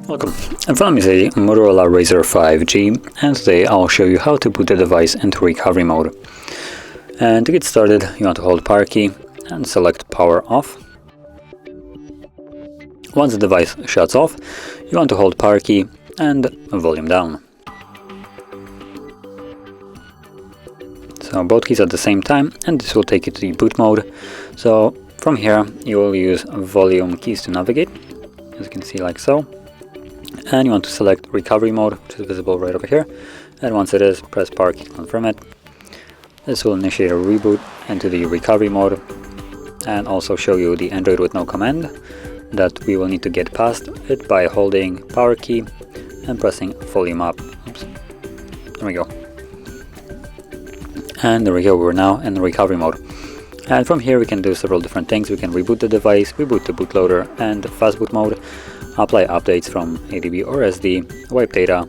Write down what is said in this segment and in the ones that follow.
Welcome. In front of me is a Motorola Razr 5G, and today I'll show you how to put the device into recovery mode. And to get started, you want to hold power key and select power off. Once the device shuts off, you want to hold power key and volume down. So both keys at the same time, and this will take you to the boot mode. So from here you will use volume keys to navigate, as you can see, like so. And you want to select recovery mode, which is visible right over here. And once it is, press power key to confirm it. This will initiate a reboot into the recovery mode and also show you the Android with no command that we will need to get past it by holding power key and pressing volume up. Oops. There we go. And there we go, we're now in recovery mode. And from here we can do several different things. We can reboot the device, reboot the bootloader and fast boot mode, apply updates from ADB or SD, wipe data,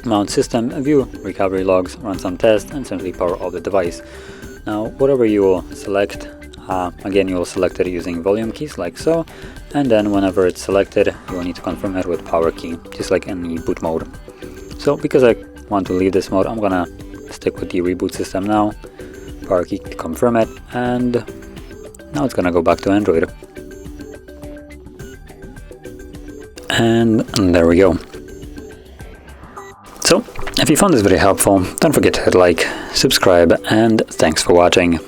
mount system, view recovery logs, run some tests, and simply power off the device. Now whatever you will select, again you will select it using volume keys like so, and then whenever it's selected you will need to confirm it with power key, just like in the boot mode. So because I want to leave this mode, I'm gonna stick with the reboot system now, power key to confirm it, and now it's gonna go back to Android. And there we go. So if you found this video helpful, don't forget to hit like, subscribe, and thanks for watching.